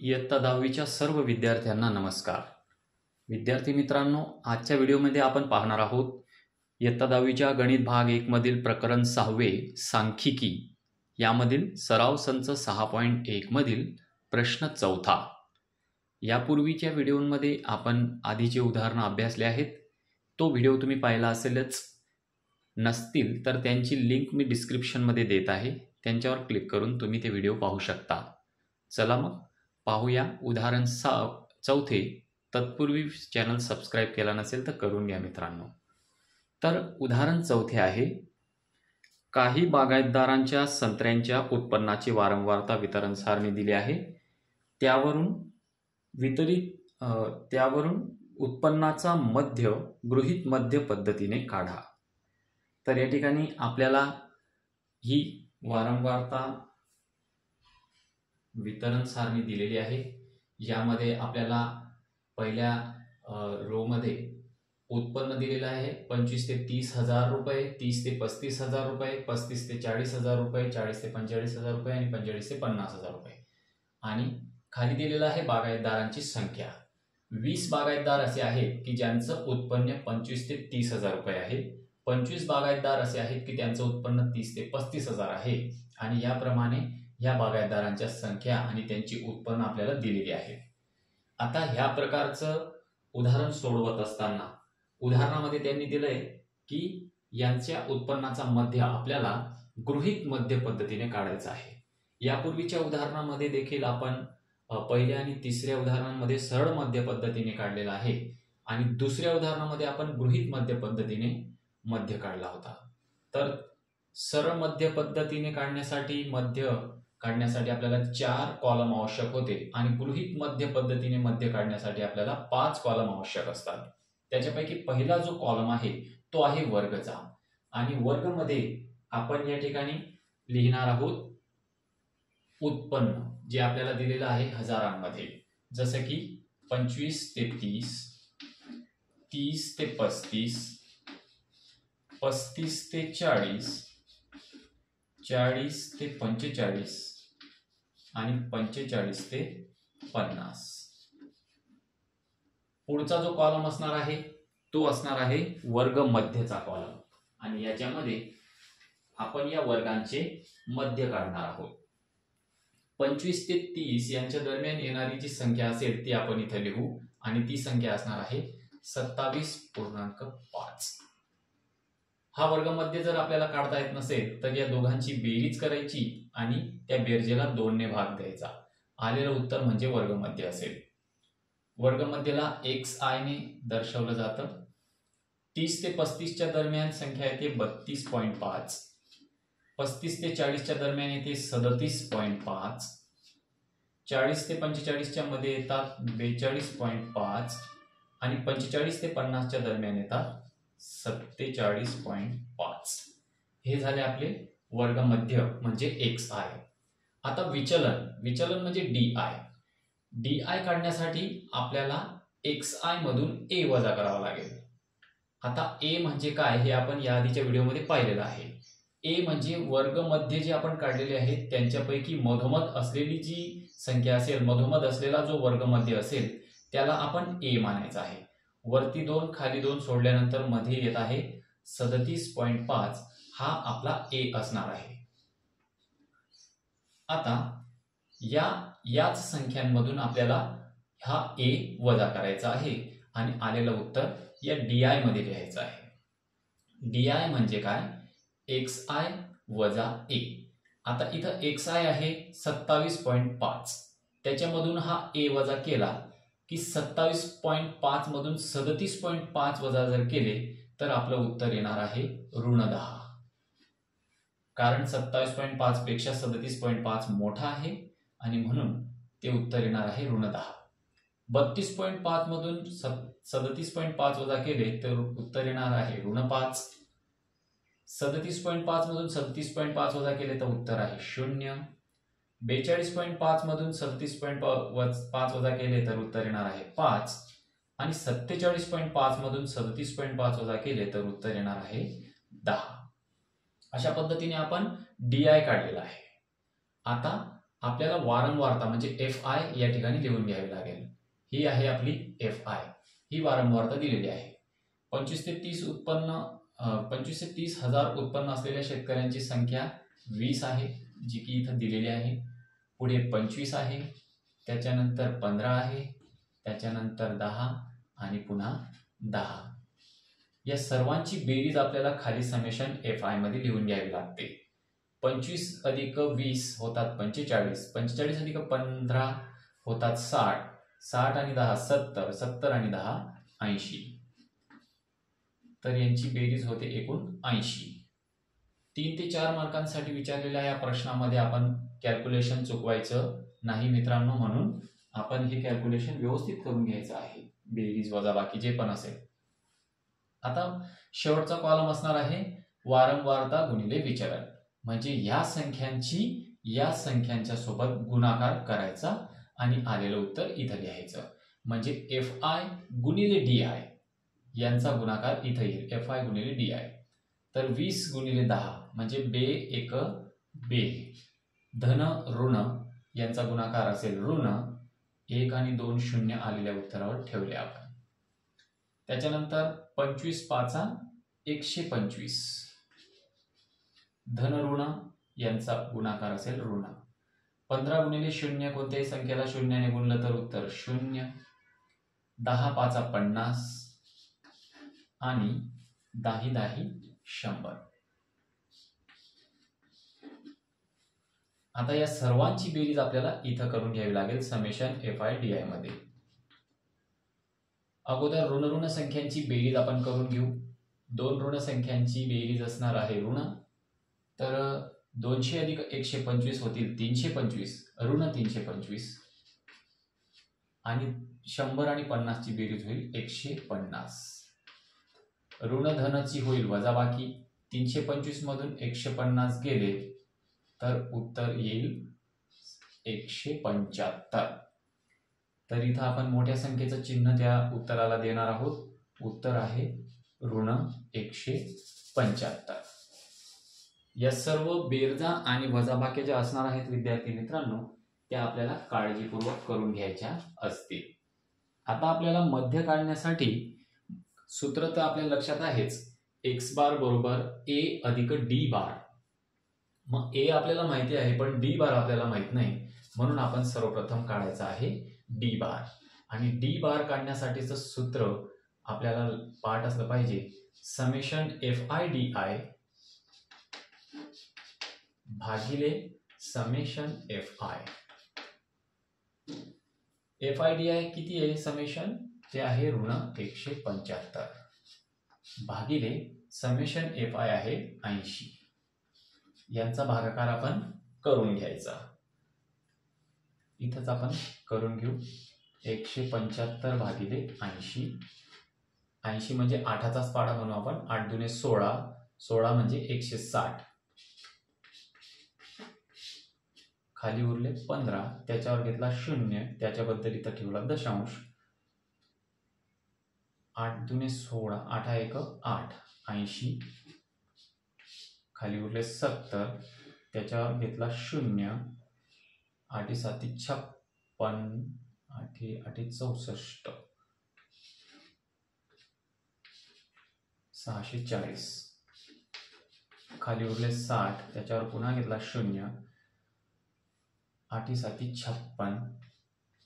इयत्ता 10वीच्या सर्व विद्यार्थ्यांना नमस्कार. विद्यार्थी मित्रांनो, आजच्या व्हिडिओमध्ये आपण पाहणार आहोत इयत्ता 10वीच्या गणित भाग 1 मधील प्रकरण 6वे सांख्यिकी यामधील सराव संच 6.1 मधील प्रश्न 4. यापूर्वीच्या व्हिडिओमध्ये आपण आधीचे उदाहरण अभ्यासले आहेत. तो व्हिडिओ तुम्ही पाहिला असेलच. नसतील तर त्यांची लिंक मी डिस्क्रिप्शनमध्ये देत आहे. त्यांच्यावर क्लिक करून तुम्ही ते व्हिडिओ पाहू शकता. चला मग पाहूया उदाहरण 4. तत्पूर्वी चॅनल सबस्क्राईब केला नसेल तर करून घ्या मित्रांनो. तर उदाहरण 4 आहे. काही बागायतदारांच्या संत्र्यांच्या उत्पन्नाची वारंवारता वितरण सारणी दिली आहे. त्यावरून उत्पन्नाचा मध्य गृहीत मध्य पद्धतीने काढा. तर या ठिकाणी आपल्याला ही वारंवारता वितरण सारणी दिलेली आहे. यामध्ये आपल्याला पहिल्या रो मध्ये उत्पन्न दिलेलं आहे 25 ते 30,000 रुपये, 30 ते 35,000 रुपये, 35 ते 40,000 रुपये, 40 ते 45,000 रुपये आणि 45 ते 50,000 रुपये. आणि खाली दिलेलं आहे बागायतदारांची संख्या. 20 बागायतदार असे आहेत की ज्यांचं उत्पन्न 25 ते 30,000 रुपये आहे. 25 बागायतदार असे आहेत की त्यांचं उत्पन्न 30 ते 35,000 आहे. आणि याप्रमाणे ह्या बागायतदारांच्या संख्या आणि त्यांची उत्पन्न आपल्याला दिलेली आहे. आता ह्या प्रकारचं उदाहरण सोडवत असताना उदाहरणामध्ये त्यांनी दिलंय की यांच्या उत्पन्नाचा मध्य आपल्याला गृहीत मध्य पद्धतीने काढायचा आहे. यापूर्वीच्या उदाहरणामध्ये देखील आपण पहिल्या आणि तिसऱ्या उदाहरणामध्ये सरळ मध्य पद्धतीने काढलेला आहे आणि दुसऱ्या उदाहरणामध्ये आपण गृहीत मध्य पद्धतीने मध्य काढला होता. तर सरळ मध्य पद्धतीने मध्य काढण्यासाठी आपल्याला 4 कॉलम आवश्यक होते आणि गृहीत मध्य पद्धतीने मध्य काढण्यासाठी आपल्याला 5 कॉलम आवश्यक असतात. त्याच्यापैकी पहिला जो कॉलम आहे तो आहे वर्गचा आणि वर्गमध्ये आपण या ठिकाणी लिहिणार आहोत उत्पन्न जे आपल्याला दिलेलं आहे हजारांमध्ये. जसं की 25 ते 30, 30 ते 35, 35 ते 40, 40 ते 45 आणि 45 ते 50. पुढचा जो कॉलम असणार आहे तो असणार आहे वर्ग मध्यचा कॉलम आणि याच्यामध्ये आपण या वर्गांचे मध्य काढणार आहोत. 25 ते 30 यांच्या दरम्यान येणारी जी संख्या असेल ती आपण इथे लिहू आणि ती संख्या असणार आहे 27.5. हा वर्गमध्य जर आपल्याला काढता येत नसेल तर या दोघांची बेरीज करायची आणि त्या बेरजेला 2 ने भाग द्यायचा. आलेलं उत्तर म्हणजे वर्गमध्य असेल. वर्गमध्यला xi ने दर्शवलं जातं. 30 ते 35च्या दरम्यान संख्या येते 32.5. 35 ते 40च्या दरम्यान येते 37.5. 40 ते 45च्या मध्ये येतात 42.5 आणि 45 ते 50च्या दरम्यान येतात 47.5. हे झाले आपले वर्गमध्य म्हणजे xi. आता विचलन म्हणजे di काढण्यासाठी आपल्याला xi मधून a वजा करावा लागेल. आता a म्हणजे काय हे आपण या आधीच्या व्हिडिओमध्ये पाहिलेलं आहे. a म्हणजे वर्गमध्य जे आपण काढलेले आहेत त्यांच्यापैकी मधोमध असलेली जी संख्या असेल, मधोमध असलेला जो वर्गमध्य असेल त्याला आपण a मानायचा आहे. वरती 2 खाली 2 सोडल्यानंतर मध्ये येत आहे 37.5. हा आपला a असणार आहे. आता याच संख्यांमधून आपल्याला हा a वजा करायचा आहे आणि आलेलं उत्तर या di मध्ये लिहायचं आहे. di म्हणजे काय? xi वजा a. आता इथं xi आहे 27.5. त्याच्यामधून हा a वजा केला की 27.5 मधून 37.5 वजा जर केले तर आपलं उत्तर येणार आहे ऋण 10. कारण 27.5 पेक्षा 37.5 मोठा आहे आणि म्हणून ते उत्तर येणार आहे ऋण 10. 32.5 मधून 37.5 वजा केले तर उत्तर येणार आहे ऋण 5. 37.5 मधून 37.5 वजा केले तर उत्तर आहे 0. 42.5 मधून 37.5 वजा केले तर उत्तर येणार आहे 5 आणि 47.5 मधून 37.5 वजा केले तर उत्तर येणार आहे 10. अशा पद्धतीने आपण di काढलेला आहे. आता आपल्याला वारंवारता म्हणजे एफ आय या ठिकाणी लिहून घ्यावी लागेल. ही आहे आपली एफ आय, ही वारंवारता दिलेली आहे. 25 ते 30 हजार उत्पन्न असलेल्या शेतकऱ्यांची संख्या 20 आहे, जी की इथं दिलेली आहे. पुढे 25 आहे, त्याच्यानंतर 15 आहे, त्याच्यानंतर 10 आणि पुन्हा 10. या सर्वांची बेरीज आपल्याला खाली समेशन एफ आय मध्ये लिहून घ्यावी लागते. 25 अधिक 20 होतात 45, 45 अधिक 15 होतात 60, 60 आणि 10 70, 70 आणि 10 80. तर यांची बेरीज होते एकूण 80. 3 ते 4 मार्कांसाठी विचारलेल्या या प्रश्नामध्ये आपण कॅल्क्युलेशन चुकवायचं नाही मित्रांनो, म्हणून आपण हे कॅल्क्युलेशन व्यवस्थित करून घ्यायचं आहे, बेरीज वजाबाकी जे पण असेल. आता शेवटचा कॉलम असणार आहे वारंवारता गुणिले विचलन, म्हणजे या संख्यांच्या सोबत गुणाकार करायचा आणि आलेलं उत्तर इथं लिहायचं. म्हणजे एफ आय गुणिले डी आय यांचा गुणाकार इथं येईल, एफ आय गुणिले डी आय. तर 20 गुणिले 10 म्हणजे बे एक बे, धन ऋण यांचा गुणाकार असेल ऋण, 1 आणि 2 शून्य आलेल्या उत्तरावर ठेवले आपण. त्याच्यानंतर 25 पाचा 125, धन ऋण यांचा गुणाकार असेल ऋण. 15 गुणिले 0 कोणत्याही संख्येला शून्याने गुणलं तर उत्तर 0. 10 पाचा 50 आणि 10 10 100. आता या सर्वांची बेरीज आपल्याला इथं करून घ्यावी लागेल summation F I D I मध्ये. अगोदर ऋण संख्यांची बेरीज आपण करून घेऊ. 2 ऋण संख्यांची बेरीज असणार आहे ऋण, तर 200 अधिक 125 होतील 325, ऋण 325 आणि 100 आणि 50 ची बेरीज होईल 150. ऋण धनची होईल वजाबाकी, 325 मधून 150 गेले तर उत्तर येईल 175. तर इथं आपण मोठ्या संख्येचं चिन्ह त्या उत्तराला देणार आहोत. उत्तर आहे ऋण 175. या सर्व बेरजा आणि वजाबाकी ज्या असणार आहेत विद्यार्थी मित्रांनो, त्या आपल्याला काळजीपूर्वक करून घ्यायच्या असतील. आता आपल्याला मध्य काढण्यासाठी सूत्र तर आपल्या लक्षात आहेच, एक्स बार बरोबर ए अधिक डी बार. मग ए आपल्याला माहिती आहे पण डी बार आपल्याला माहित नाही, म्हणून आपण सर्वप्रथम काढायचं आहे डी बार. आणि डी बार काढण्यासाठीचं सूत्र आपल्याला पाठ असलं पाहिजे summation F I D I भागिले summation F I. F I D I किती आहे समेशन, ते आहे ऋण 175 भागिले समेशन एफ आय आहे 80. यांचा भागाकार आपण करून घ्यायचा. इथंच आपण करून घेऊ. 175 भागिले 80. 80 म्हणजे 8चाच पाढा म्हणू आपण. 8 दुने 16, 16 म्हणजे 160. खाली उरले 15, त्याच्यावर घेतला 0, त्याच्याबद्दल इथं ठेवला दशांश. 8 दुने 16, 8 1 8, 80. खाली उरले 70, त्याच्यावर घेतला 0, 8 7 56, 8 8 64, 640. खाली उरले 60, त्याच्यावर पुन्हा घेतला 0, 8 7 56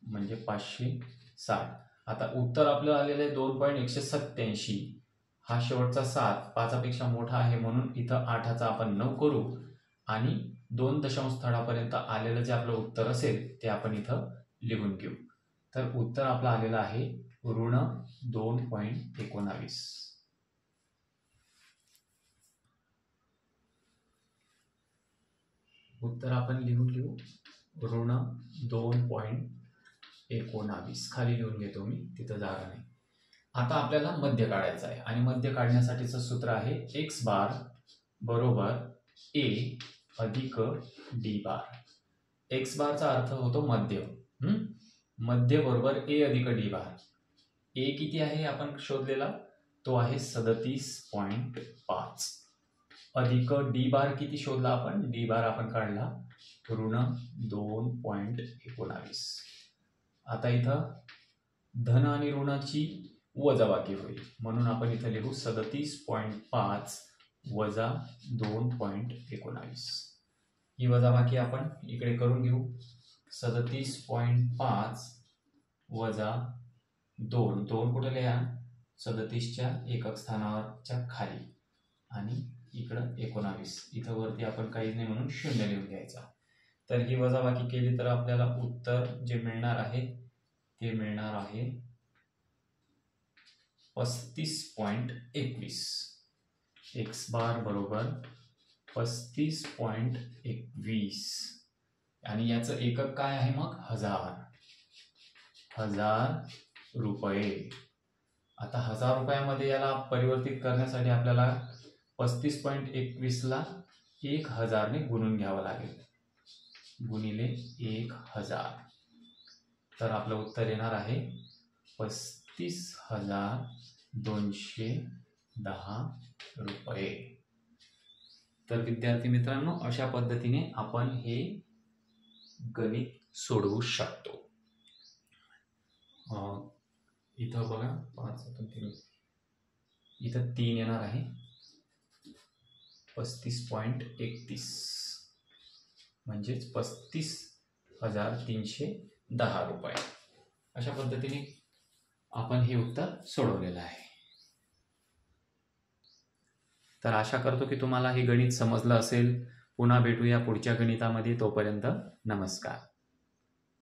म्हणजे 560. आता उत्तर आपलं आलेलं आहे 2.187. हा शेवटचा 7 5पेक्षा मोठा आहे म्हणून इथं 8चा आपण 9 करू आणि 2 दशांश स्थळापर्यंत आलेलं जे आपलं उत्तर असेल ते आपण इथं लिहून घेऊ. तर उत्तर आपलं आलेलं आहे ऋण 2.19. उत्तर आपण लिहून घेऊ ऋण 2.19. खाली लिहून घेतो मी, तिथं जागा नाही. आता आपल्याला मध्य काढायचं आहे आणि मध्य काढण्यासाठीचं सूत्र आहे एक्स बार बरोबर ए अधिक डी बार. एक्स बारचा अर्थ होतो मध्य. मध्य बरोबर ए अधिक डी बार. ए किती आहे आपण शोधलेला, तो आहे 37.5 अधिक डी बार किती शोधला आपण? डी बार आपण काढला ऋण 2.19. आता इथं धन आणि ऋणाची वजाबाकी होईल म्हणून आपण इथं लिहू 37.5 वजा 2.19. ही वजाबाकी आपण इकडे करून घेऊ. 37.5 वजा 2 कुठे लिहा? 37च्या एकक स्थानाच्या खाली आणि इकडं 19. इथं वरती आपण काहीच नाही म्हणून 0 लिहून घ्यायचा. तर ही वजाबाकी केली तर आपल्याला उत्तर जे मिळणार आहे ते मिळणार आहे 35.21. एक्स बार बरोबर 35.21 आणि याचं एकक काय आहे मग? 1000 रुपये. आता 1000 रुपयामध्ये याला परिवर्तित करण्यासाठी आपल्याला 35.21ला 1000 ने गुणून घ्यावं लागेल, गुणिले 1000. तर आपलं उत्तर येणार आहे 35,210 रुपये. तर विद्यार्थी मित्रांनो, अशा पद्धतीने आपण हे गणित सोडवू शकतो. इथं बघा 5 इथं 3 येणार आहे 35.31 म्हणजेच 35,310 रुपये. अशा पद्धतीने आपण हे उत्तर सोडवलेलं आहे. तर आशा करतो की तुम्हाला हे गणित समजलं असेल. पुन्हा भेटूया पुढच्या गणितामध्ये. तोपर्यंत नमस्कार.